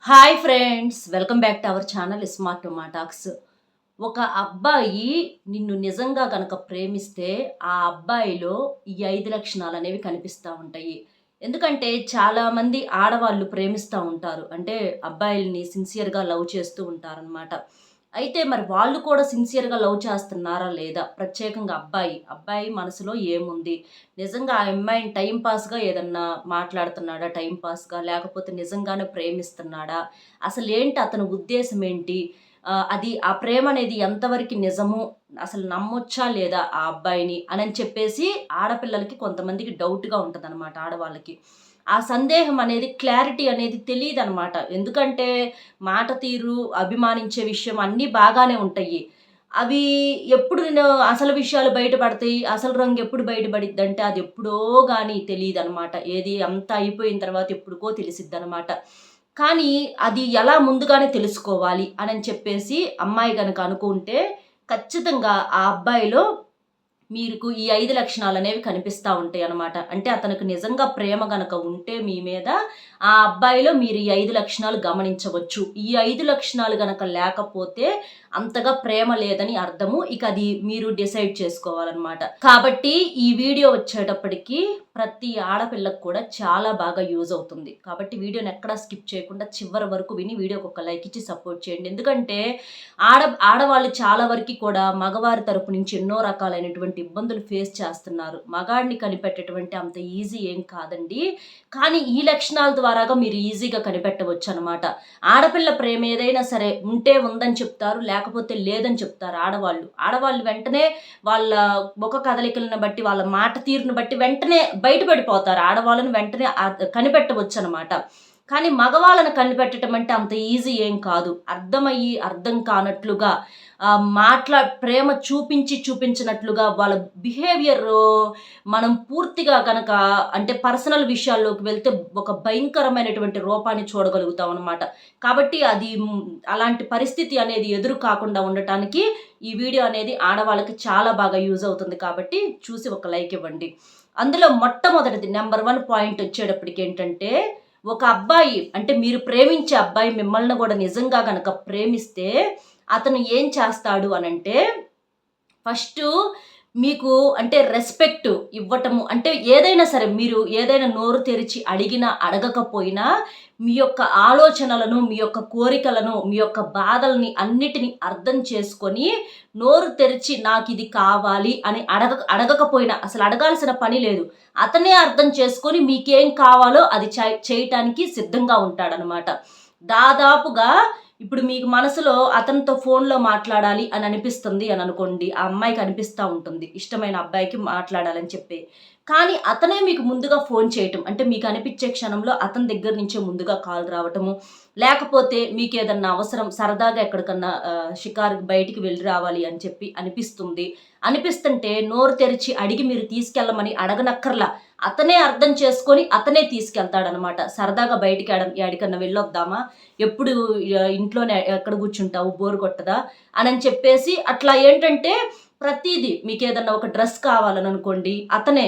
Hi friends, welcome back to our channel smart talks. ఒక అబ్బాయి నిన్ను నిజంగా కనుక ప్రేమిస్తే ఆ అబ్బాయిలో ఈ 5 లక్షణాలు అనేవి కనిపిస్తూ ఉంటాయి. ఎందుకంటే చాలామంది ఆడవాళ్ళు ప్రేమిస్తూ ఉంటారు. అంటే అబ్బాయిల్ని సిన్సియర్‌గా లవ్ చేస్తూ ఉంటారనమాట. అయితే మరి వాళ్ళు కూడా సిన్సియర్‌గా లవ్ చేస్తున్నారా లేదా? ప్రత్యేకంగా అబ్బాయి మనసులో ఏముంది? నిజంగా ఆ అమ్మాయిని టైమ్ పాస్‌గా ఏదన్నా మాట్లాడుతున్నాడా టైమ్ పాస్‌గా? లేకపోతే నిజంగానే ప్రేమిస్తున్నాడా? అసలేంటి అతని ఉద్దేశం ఏంటి? అది ఆ ప్రేమనేది ఎంతవరకు నిజము? అసలు నమ్మొచ్చా లేదా ఆ అబ్బాయిని? అనని చెప్పేసి ఆడపిల్లలకి కొంతమందికి డౌట్‌గా ఉంటదనమాట ఆడవాళ్ళకి. ఆ సందేహం అనేది క్లారిటీ అనేది తెలీదనమాట. ఎందుకంటే మాట తీరు, అభిమానించే విషయం అన్నీ బాగానే ఉంటాయి. అవి ఎప్పుడు అసలు విషయాలు బయటపడతాయి, అసలు రంగు ఎప్పుడు బయటపడిద్దంటే అది ఎప్పుడో గాని తెలీదనమాట. ఏది అంతా అయిపోయిన తర్వాత ఎప్పుడుకో తెలిసిద్దనమాట. కానీ అది ఎలా ముందుగానే తెలుసుకోవాలి అనని చెప్పేసి అమ్మాయి గనక అనుకుంటే ఖచ్చితంగా ఆ అబ్బాయిలో మీకు ఈ 5 లక్షణాలనేవి కనిపిస్తా ఉంటాయనమాట. అంటే అతనికి నిజంగా ప్రేమ గనక ఉంటే మీ మీద, ఆ అబ్బాయిలో మీరు ఈ 5 లక్షణాలు గమనించవచ్చు. ఈ 5 లక్షణాలు గనక లేకపోతే అంతగా ప్రేమ లేదని అర్థము. ఇక అది మీరు డిసైడ్ చేసుకోవాలనమాట. కాబట్టి ఈ వీడియో వచ్చేటప్పటికి ప్రతి ఆడపిల్లకు కూడా చాలా బాగా యూజ్ అవుతుంది. కాబట్టి వీడియోని ఎక్కడా స్కిప్ చేయకుండా చివరి వరకు విని వీడియోకి ఒక లైక్ ఇచ్చి సపోర్ట్ చేయండి. ఎందుకంటే ఆడ ఆడవాళ్ళు చాలా వరకి కూడా మగవారి తరపు నుంచి ఎన్నో రకాలైనటువంటి ఇబ్బందులు ఫేస్ చేస్తున్నారు. మగాడిని కనిపెట్టేటువంటి అంత ఈజీ ఏం కాదండి. కానీ ఈ లక్షణాల ద్వారాగా మీరు ఈజీగా కనిపెట్టవచ్చనమాట. ఆడపిల్ల ప్రేమ ఏదైనా సరే ఉంటే ఉందని చెప్తారు, లేకపోతే లేదని చెప్తారు ఆడవాళ్ళు. ఆడవాళ్ళు వెంటనే వాళ్ళ ముఖ కదలికలను బట్టి, వాళ్ళ మాట తీరును బట్టి వెంటనే బయటపడిపోతారు. ఆడవాళ్ళని వెంటనే కనిపెట్టవచ్చనమాట. కానీ మగవాళ్ళని కనిపెట్టడం అంటే అంత ఈజీ ఏం కాదు. అర్థమయ్యి అర్థం కానట్లుగా ప్రేమ చూపించినట్లుగా వాళ్ళ బిహేవియరు మనం పూర్తిగా గనక అంటే పర్సనల్ విషయాల్లోకి వెళ్తే ఒక భయంకరమైనటువంటి రూపాన్ని చూడగలుగుతాం అనమాట. కాబట్టి అది అలాంటి పరిస్థితి అనేది ఎదురు కాకుండా ఉండటానికి ఈ వీడియో అనేది ఆడవాళ్ళకి చాలా బాగా యూజ్ అవుతుంది. కాబట్టి చూసి ఒక లైక్ ఇవ్వండి. అందులో మొట్టమొదటిది నంబర్ 1 పాయింట్ వచ్చేటప్పటికి ఏంటంటే, ఒక అబ్బాయి అంటే మీరు ప్రేమించే అబ్బాయి మిమ్మల్ని గూడా నిజంగా గనక ప్రేమిస్తే అతను ఏం చేస్తాడు అనంటే, ఫస్టు మీకు అంటే రెస్పెక్ట్ ఇవ్వటము అంటే ఏదైనా సరే మీరు ఏదైనా నోరు తెరిచి అడిగినా, అడగకపోయినా మీ యొక్క ఆలోచనలను, మీ యొక్క కోరికలను, మీ యొక్క బాధల్ని అన్నిటిని అర్థం చేసుకొని నోరు తెరిచి నాకిది కావాలి అని అడగకపోయినా అసలు అడగాల్సిన పని లేదు. అతనే అర్థం చేసుకొని మీకేం కావాలో అది చేయటానికి సిద్ధంగా ఉంటాడనమాట. దాదాపుగా ఇప్పుడు మీకు మనసులో అతనితో ఫోన్‌లో మాట్లాడాలి అని అనిపిస్తుంది అని అనుకోండి. ఆ అమ్మాయికి అనిపిస్తా ఉంటుంది. ఇష్టమైన అబ్బాయికి మాట్లాడాలని చెప్పి. కానీ అతనే మీకు ముందుగా ఫోన్ చేయటం. అంటే మీకు అనిపించే క్షణంలో అతని దగ్గర నుంచే ముందుగా కాల్ రావటము. లేకపోతే మీకేదన్నా అవసరం సరదాగా ఎక్కడికన్నా షికారుకి బయటికి వెళ్లి రావాలి అని చెప్పి అనిపిస్తుంది. అనిపిస్తుంటే నోరు తెరిచి అడిగి మీరు తీసుకెళ్ళమని అడగనక్కర్లా. అతనే అర్థం చేసుకొని అతనే తీసుకెళ్తాడనమాట. సరదాగా బయటికి యాడికన్నా వెళ్ళొద్దామా? ఎప్పుడు ఇంట్లోనే ఎక్కడ కూర్చుంటావు? బోర్ కొట్టదా? అనని చెప్పేసి అట్లా ఏంటంటే ప్రతీదీ మీకేదన్నా ఒక డ్రెస్ కావాలని అనుకోండి, అతనే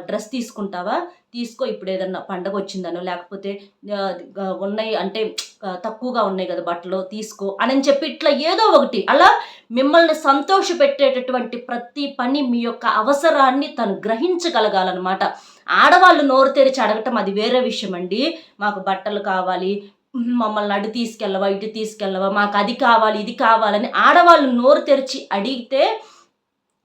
డ్రెస్ తీసుకుంటావా? తీసుకో ఇప్పుడేదన్నా పండగొచ్చిందనో లేకపోతే ఉన్నాయి అంటే తక్కువగా ఉన్నాయి గదా బట్టలు తీసుకో అనని చెప్పి ఇట్లా ఏదో ఒకటి అలా మిమ్మల్ని సంతోషపెట్టేటటువంటి ప్రతి పని మీ యొక్క అవసరాన్ని తను గ్రహించగలగాలనమాట. ఆడవాళ్ళు నోరు తెరిచి అడగటం అది వేరే విషయమండి. మాకు బట్టలు కావాలి, మమ్మల్ని అటు తీసుకెళ్ళవా, ఇటు తీసుకెళ్ళవా, మాకు అది కావాలి, ఇది కావాలని ఆడవాళ్ళు నోరు తెరిచి అడిగితే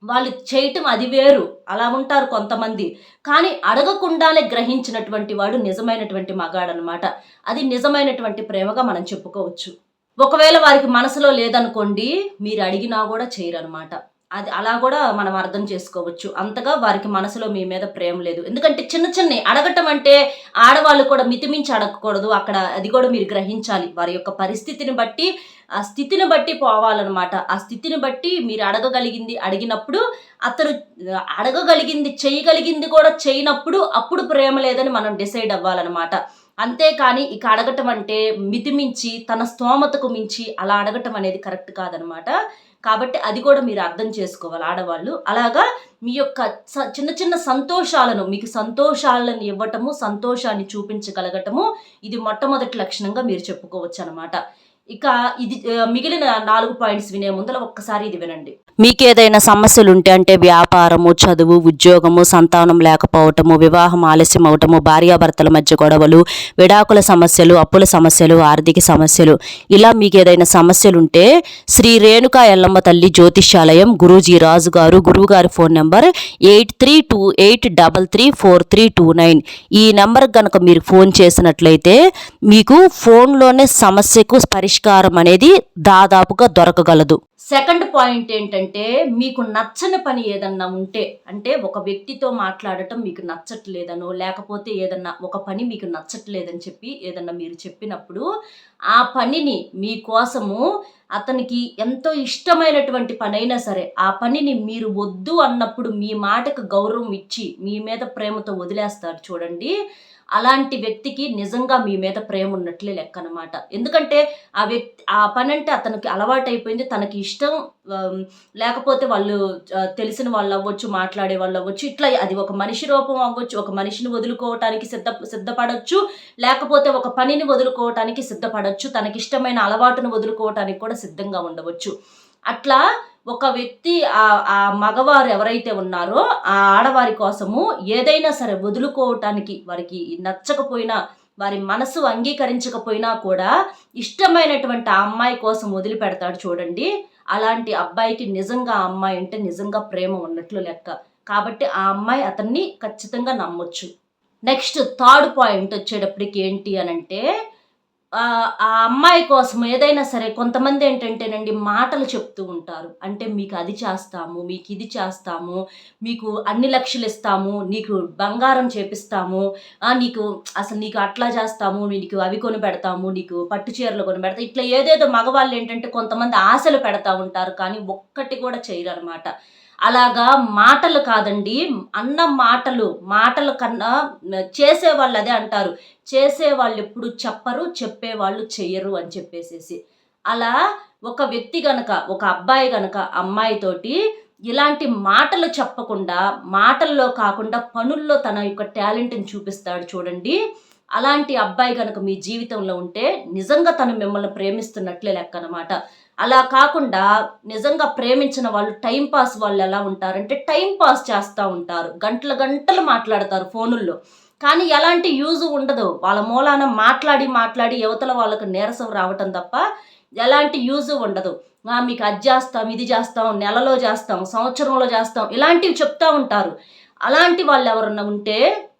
వాళ్ళు చేయటం అది వేరు. అలా ఉంటారు కొంతమంది. కానీ అడగకుండానే గ్రహించినటువంటి వాడు నిజమైనటువంటి మగాడనమాట. అది నిజమైనటువంటి ప్రేమగా మనం చెప్పుకోవచ్చు. ఒకవేళ వారికి మనసులో లేదనుకోండి, మీరు అడిగినా గూడా చేయరనమాట. అది అలా గూడా మనం అర్థం చేసుకోవచ్చు. అంతగా వారికి మనసులో మీ మీద ప్రేమ లేదు. ఎందుకంటే చిన్న చిన్నయి అడగటం అంటే ఆడవాళ్ళు కూడా మితిమించి అడగకూడదు. అక్కడ అది గూడా మీరు గ్రహించాలి. వారి యొక్క పరిస్థితిని బట్టి, ఆ స్థితిని బట్టి పోవాలనమాట. ఆ స్థితిని బట్టి మీరు అడగగలిగింది అడిగినప్పుడు, అతను అడగగలిగింది, చేయగలిగింది కూడా చేయనప్పుడు, అప్పుడు ప్రేమ లేదని మనం డిసైడ్ అవ్వాలనమాట. అంతేకాని ఇక అడగటం అంటే మితిమించి తన స్తోమతకు మించి అలా అడగటం అనేది కరెక్ట్ కాదనమాట. కాబట్టి అది కూడా మీరు అర్థం చేసుకోవాలి ఆడవాళ్ళు. అలాగా మీ యొక్క చిన్న చిన్న సంతోషాలను, మీకు సంతోషాలను ఇవ్వటము, సంతోషాన్ని చూపించగలగటము ఇది మొట్టమొదటి లక్షణంగా మీరు చెప్పుకోవచ్చనమాట. ఇక ఇది మిగిలిన 4 పాయింట్స్ వినే ముందల ఒక్కసారి ఇది వినండి. మీకేదైనా సమస్యలుంటే అంటే వ్యాపారము, చదువు, ఉద్యోగము, సంతానం లేకపోవటము, వివాహం ఆలస్యం అవటము, భార్యాభర్తల మధ్య గొడవలు, విడాకుల సమస్యలు, అప్పుల సమస్యలు, ఆర్థిక సమస్యలు, ఇలా మీకేదైనా సమస్యలుంటే శ్రీ రేణుకా ఎల్లమ్మ తల్లి జ్యోతిష్యాలయం గురూజీ రాజు గారు, గురువుగారి ఫోన్ నెంబర్ 8328334329. ఈ నెంబర్ కనుక మీరు ఫోన్ చేసినట్లయితే మీకు ఫోన్లోనే సమస్యకు పరిష్కారం అనేది దాదాపుగా దొరకగలదు. సెకండ్ పాయింట్ ఏంటంటే, మీకు నచ్చని పని ఏదన్నా ఉంటే, అంటే ఒక వ్యక్తితో మాట్లాడటం మీకు నచ్చట్లేదనో, లేకపోతే ఏదన్నా ఒక పని మీకు నచ్చట్లేదని చెప్పి ఏదన్నా మీరు చెప్పినప్పుడు, ఆ పనిని మీకోసము అతనికి ఎంతో ఇష్టమైనటువంటి పనైనా సరే, ఆ పనిని మీరు వద్దు అన్నప్పుడు మీ మాటకు గౌరవం ఇచ్చి, మీ మీద ప్రేమతో వదిలేస్తారు చూడండి. అలాంటి వ్యక్తికి నిజంగా మీ మీద ప్రేమ ఉన్నట్లే లెక్కనమాట. ఎందుకంటే ఆ పని అంటే అతనికి అలవాటైపోయింది. తనకి ఇష్టం లేకపోతే వాళ్ళు తెలిసిన వాళ్ళు అవ్వచ్చు, మాట్లాడే వాళ్ళు అవ్వచ్చు. ఇట్లా అది ఒక మనిషి రూపం అవ్వచ్చు, ఒక మనిషిని వదులుకోవటానికి సిద్ధపడొచ్చు, లేకపోతే ఒక పనిని వదులుకోవటానికి సిద్ధపడొచ్చు, తనకిష్టమైన అలవాటును వదులుకోవటానికి కూడా సిద్ధంగా ఉండవచ్చు. అట్లా ఒక వ్యక్తి ఆ మగవారు ఎవరైతే ఉన్నారో ఆ ఆడవారి కోసము ఏదైనా సరే వదులుకోవటానికి, వారికి నచ్చకపోయినా, వారి మనసు అంగీకరించకపోయినా కూడా ఇష్టమైనటువంటి ఆ అమ్మాయి కోసం వదిలిపెడతాడు చూడండి. అలాంటి అబ్బాయికి నిజంగా ఆ అమ్మాయి అంటే నిజంగా ప్రేమ ఉన్నట్లు లెక్క. కాబట్టి ఆ అమ్మాయి అతన్ని ఖచ్చితంగా నమ్మొచ్చు. నెక్స్ట్ థర్డ్ పాయింట్ వచ్చేటప్పటికి ఏంటి అనంటే, ఆ అమ్మాయి కోసం ఏదైనా సరే కొంతమంది ఏంటంటేనండి మాటలు చెప్తూ ఉంటారు. అంటే మీకు అది చేస్తాము, మీకు ఇది చేస్తాము, మీకు అన్ని లక్షలు ఇస్తాము, నీకు బంగారం చేపిస్తాము, నీకు అట్లా చేస్తాము, నీకు అవి కొనిపెడతాము, నీకు పట్టు చీరలు కొనిపెడతాం. ఇట్లా ఏదేదో మగవాళ్ళు ఏంటంటే కొంతమంది ఆశలు పెడతా ఉంటారు, కానీ ఒక్కటి కూడా చేయరనమాట. అలాగా మాటలు కాదండి, అన్న మాటల కన్నా చేసేవాళ్ళు అదే అంటారు. చేసేవాళ్ళు ఎప్పుడు చెప్పరు, చెప్పేవాళ్ళు చెయ్యరు అని చెప్పేసేసి. అలా ఒక వ్యక్తి గనక, ఒక అబ్బాయి గనక అమ్మాయితోటి ఇలాంటి మాటలు చెప్పకుండా, మాటల్లో కాకుండా పనుల్లో తన యొక్క టాలెంట్‌ని చూపిస్తాడు చూడండి. అలాంటి అబ్బాయి గనక మీ జీవితంలో ఉంటే నిజంగా తను మిమ్మల్ని ప్రేమిస్తున్నట్లే లెక్కనమాట. అలా కాకుండా నిజంగా ప్రేమించిన వాళ్ళు టైం పాస్ వాళ్ళు ఎలా ఉంటారంటే టైం పాస్ చేస్తూ ఉంటారు. గంటలు గంటలు మాట్లాడతారు ఫోనుల్లో. కానీ ఎలాంటి యూజ్ ఉండదు. వాళ్ళ మూలాన మాట్లాడి యువతల వాళ్ళకి నీరసం రావటం తప్ప ఎలాంటి యూజ్ ఉండదు. మీకు అది చేస్తాం, ఇది చేస్తాం, నెలలో చేస్తాం, సంవత్సరంలో చేస్తాం, ఇలాంటివి చెప్తా ఉంటారు. అలాంటి వాళ్ళు ఎవరన్నా ఉంటే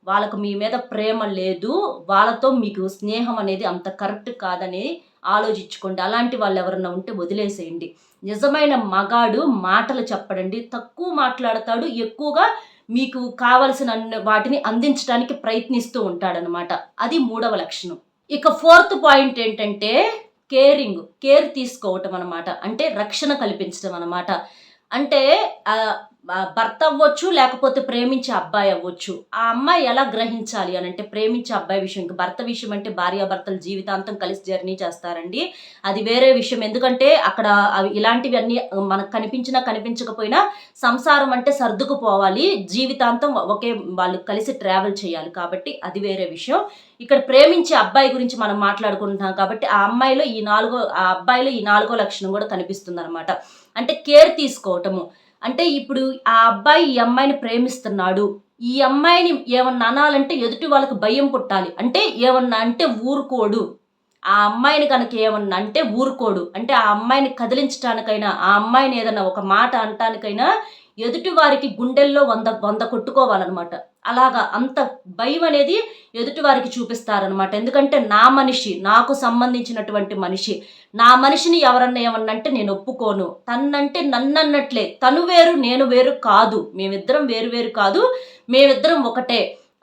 వాళ్ళకు మీ మీద ప్రేమ లేదు, వాళ్ళతో మీకు స్నేహం అనేది అంత కరెక్ట్ కాదని ఆలోచించుకోండి. అలాంటి వాళ్ళు ఎవరన్నా ఉంటే వదిలేసేయండి. నిజమైన మగాడు మాటలు చెప్పడండి, తక్కువ మాట్లాడతాడు, ఎక్కువగా మీకు కావలసిన వాటిని అందించడానికి ప్రయత్నిస్తూ ఉంటాడనమాట. అది 3వ లక్షణం. ఇక 4th పాయింట్ ఏంటంటే కేర్ తీసుకోవటం అనమాట. అంటే రక్షణ కల్పించడం అనమాట. అంటే భర్త అవ్వచ్చు, లేకపోతే ప్రేమించే అబ్బాయి అవ్వచ్చు. ఆ అమ్మాయి ఎలా గ్రహించాలి అనంటే, ప్రేమించే అబ్బాయి విషయం, భర్త విషయం అంటే భార్యాభర్తలు జీవితాంతం కలిసి జర్నీ చేస్తారండి. అది వేరే విషయం. ఎందుకంటే అక్కడ ఇలాంటివి అన్నీ మనకు కనిపించినా కనిపించకపోయినా సంసారం అంటే సర్దుకుపోవాలి, జీవితాంతం వాళ్ళు కలిసి ట్రావెల్ చేయాలి. కాబట్టి అది వేరే విషయం. ఇక్కడ ప్రేమించే అబ్బాయి గురించి మనం మాట్లాడుకుంటున్నాం కాబట్టి ఆ అబ్బాయిలో ఈ 4వ లక్షణం కూడా కనిపిస్తుంది అనమాట. అంటే కేర్ తీసుకోవటము. అంటే ఇప్పుడు ఆ అబ్బాయి ఈ అమ్మాయిని ప్రేమిస్తున్నాడు, ఈ అమ్మాయిని ఏమన్నా అనాలంటే ఎదుటి వాళ్ళకి భయం పుట్టాలి. అంటే ఏమన్నా అంటే ఊరుకోడు. ఆ అమ్మాయిని కనుక ఏమన్నా అంటే ఊరుకోడు. అంటే ఆ అమ్మాయిని కదిలించడానికైనా, ఆ అమ్మాయిని ఏదైనా ఒక మాట అనటానికైనా ఎదుటి వారికి గుండెల్లో 100 కొట్టుకోవాలన్నమాట. అలాగా అంత భయం అనేది ఎదుటి వారికి చూపిస్తారనమాట. ఎందుకంటే నా మనిషి, నాకు సంబంధించినటువంటి మనిషి, నా మనిషిని ఎవరన్నా ఏమన్నా అంటే నేను ఒప్పుకోను, తన్నంటే నన్నన్నట్లే, తను వేరు నేను వేరు కాదు, మేమిద్దరం వేరు కాదు, మేమిద్దరం ఒకటే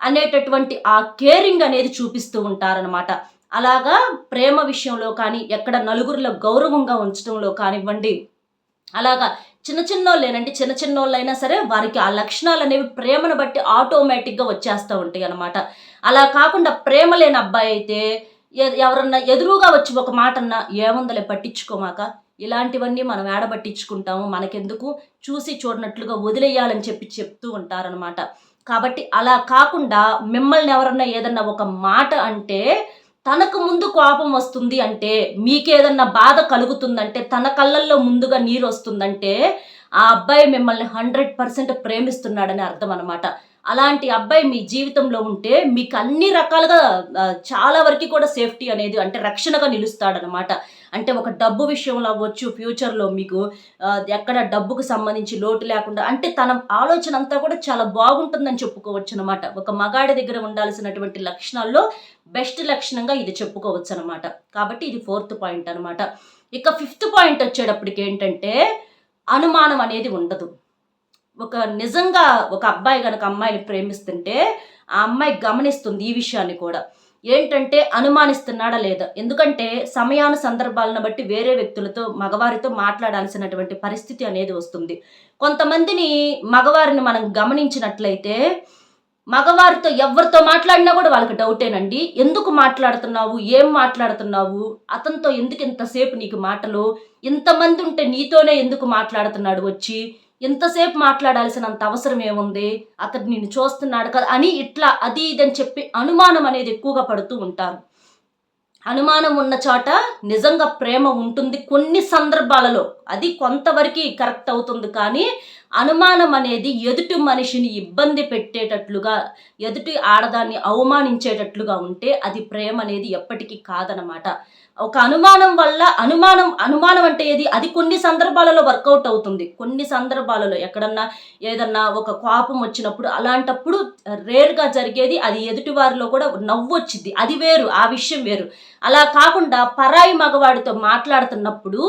అనేటటువంటి ఆ కేరింగ్ అనేది చూపిస్తూ ఉంటారనమాట. అలాగా ప్రేమ విషయంలో కానీ, ఎక్కడ నలుగురిలో గౌరవంగా ఉంచడంలో కానివ్వండి, అలాగా చిన్న చిన్నోళ్ళేనండి, చిన్న చిన్నోళ్ళైనా సరే వారికి ఆ లక్షణాలనేవి ప్రేమను బట్టి ఆటోమేటిక్‌గా వచ్చేస్తా ఉంటాయనమాట. అలా కాకుండా ప్రేమ లేని అబ్బాయి అయితే ఎవరన్నా ఎదురుగా వచ్చి ఒక మాటన్నా, "ఏముందిలే పట్టించుకోమాక." ఇలాంటివన్నీ మనం ఏడ పట్టించుకుంటాము, మనకెందుకు, చూసి చూడనట్లుగా వదిలేయాలని చెప్తూ ఉంటారనమాట. కాబట్టి అలా కాకుండా మిమ్మల్ని ఎవరన్నా ఏదన్నా ఒక మాట అంటే, తనకు ముందు కోపం వస్తుంది అంటే, మీకేదన్నా బాధ కలుగుతుందంటే, తన కళ్ళల్లో ముందుగా నీరొస్తుందంటే, ఆ అబ్బాయి మిమ్మల్ని 100% ప్రేమిస్తున్నాడని అర్థం అనమాట. అలాంటి అబ్బాయి మీ జీవితంలో ఉంటే మీకు అన్ని రకాలుగా చాలా వరకి కూడా సేఫ్టీ అనేది అంటే రక్షణగా నిలుస్తాడనమాట. అంటే ఒక డబ్బు విషయంలో అవ్వచ్చు, ఫ్యూచర్‌లో మీకు ఎక్కడ డబ్బుకు సంబంధించి లోటు లేకుండా అంటే తన ఆలోచన అంతా కూడా చాలా బాగుంటుందని చెప్పుకోవచ్చనమాట. ఒక మగాడి దగ్గర ఉండాల్సినటువంటి లక్షణాల్లో బెస్ట్ లక్షణంగా ఇది చెప్పుకోవచ్చనమాట. కాబట్టి ఇది ఫోర్త్ పాయింట్ అనమాట. ఇక ఫిఫ్త్ పాయింట్ వచ్చేటప్పటికేంటంటే అనుమానం అనేది ఉండదు. నిజంగా ఒక అబ్బాయి గనక అమ్మాయిని ప్రేమిస్తుంటే, ఆ అమ్మాయి గమనిస్తుంది ఈ విషయాన్ని కూడా. ఏంటంటే అనుమానిస్తున్నాడా లేదా? ఎందుకంటే సమయాను సందర్భాలను బట్టి వేరే వ్యక్తులతో, మగవారితో మాట్లాడాల్సినటువంటి పరిస్థితి అనేది వస్తుంది. కొంతమందిని మగవారిని మనం గమనించినట్లయితే, మగవారితో ఎవరితో మాట్లాడినా కూడా వాళ్ళకి డౌటేనండి. ఎందుకు మాట్లాడుతున్నావు? ఏం మాట్లాడుతున్నావు? అతనితో ఎందుకింత సేపు నీకు మాటలు? ఇంతమంది ఉంటే నీతోనే ఎందుకు మాట్లాడుతున్నాడు వచ్చి? ఇంతసేపు మాట్లాడాల్సినంత అవసరం ఏముంది? అతడు నిన్ను చూస్తున్నాడు కదా! అని ఇట్లా అది ఇది అని చెప్పి అనుమానం అనేది ఎక్కువగా పడుతూ ఉంటారు. అనుమానం ఉన్న చోట నిజంగా ప్రేమ ఉంటుంది కొన్ని సందర్భాలలో. అది కొంతవరకి కరెక్ట్ అవుతుంది కానీ, అనుమానం అనేది ఎదుటి మనిషిని ఇబ్బంది పెట్టేటట్లుగా, ఎదుటి ఆడదాన్ని అవమానించేటట్లుగా ఉంటే అది ప్రేమ అనేది ఎప్పటికీ కాదనమాట. ఒక అనుమానం వల్ల అనుమానం అంటే ఏది? అది కొన్ని సందర్భాలలో వర్కౌట్ అవుతుంది. కొన్ని సందర్భాలలో ఎక్కడన్నా ఏదన్నా ఒక కోపం వచ్చినప్పుడు అలాంటప్పుడు రేర్‌గా జరిగేది అది ఎదుటి వారిలో కూడా నవ్వొచ్చిద్ది. అది వేరు. ఆ విషయం వేరు. అలా కాకుండా పరాయి మగవాడితో మాట్లాడుతున్నప్పుడు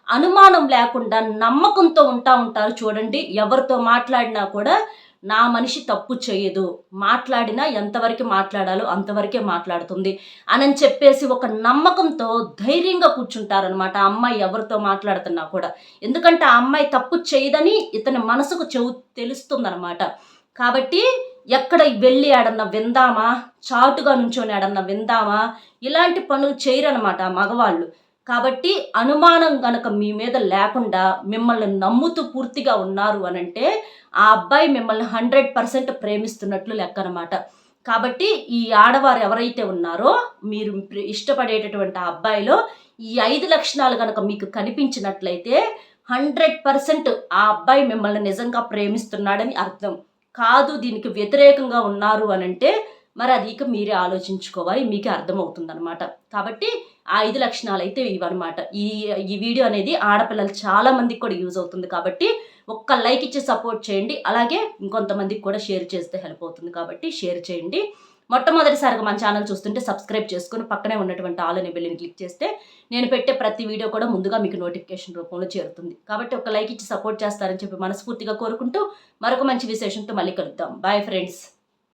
అనుమానం లేకుండా నమ్మకంతో ఉంటారు చూడండి. ఎవరితో మాట్లాడినా కూడా నా మనిషి తప్పు చేయదు. మాట్లాడినా ఎంతవరకు మాట్లాడాలో అంతవరకే మాట్లాడుతుంది అనని చెప్పేసి ఒక నమ్మకంతో ధైర్యంగా కూర్చుంటారనమాట. ఆ అమ్మాయి ఎవరితో మాట్లాడుతున్నా కూడా. ఎందుకంటే ఆ అమ్మాయి తప్పు చేయదని ఇతని మనసుకు తెలుస్తుందనమాట. కాబట్టి ఎక్కడ వెళ్ళి ఏడన్నా విందామా, చాటుగా నుంచొని ఏడన్నా విందామా, ఇలాంటి పనులు చేయరనమాట ఆ మగవాళ్ళు. కాబట్టి అనుమానం గనక మీ మీద లేకుండా మిమ్మల్ని నమ్ముతూ పూర్తిగా ఉన్నారు అనంటే, ఆ అబ్బాయి మిమ్మల్ని 100% ప్రేమిస్తున్నట్లు లెక్కనమాట. కాబట్టి ఈ ఆడవారు ఎవరైతే ఉన్నారో, మీరు ఇష్టపడేటటువంటి ఆ అబ్బాయిలో ఈ 5 లక్షణాలు గనక మీకు కనిపించినట్లయితే 100% ఆ అబ్బాయి మిమ్మల్ని నిజంగా ప్రేమిస్తున్నాడని అర్థం. కాదు దీనికి వ్యతిరేకంగా ఉన్నారు అనంటే మరి అది ఇక మీరే ఆలోచించుకోవాలి. మీకే అర్థమవుతుందనమాట. కాబట్టి ఆ 5 లక్షణాలైతే ఇవన్నమాట. ఈ వీడియో అనేది ఆడపిల్లలు చాలా మందికి కూడా యూజ్ అవుతుంది కాబట్టి ఒక్క లైక్ ఇచ్చి సపోర్ట్ చేయండి. అలాగే ఇంకొంతమందికి కూడా షేర్ చేస్తే హెల్ప్ అవుతుంది కాబట్టి షేర్ చేయండి. మొట్టమొదటిసారిగా మన ఛానల్ చూస్తుంటే సబ్స్క్రైబ్ చేసుకొని పక్కనే ఉన్నటువంటి ఆల్ అనే బెల్‌ని క్లిక్ చేస్తే నేను పెట్టే ప్రతి వీడియో కూడా ముందుగా మీకు నోటిఫికేషన్ రూపంలో చేరుతుంది. కాబట్టి ఒక లైక్ ఇచ్చి సపోర్ట్ చేస్తారని చెప్పి మనస్ఫూర్తిగా కోరుకుంటూ మరొక మంచి విశేషంతో మళ్ళీ కలుద్దాం. Bye friends.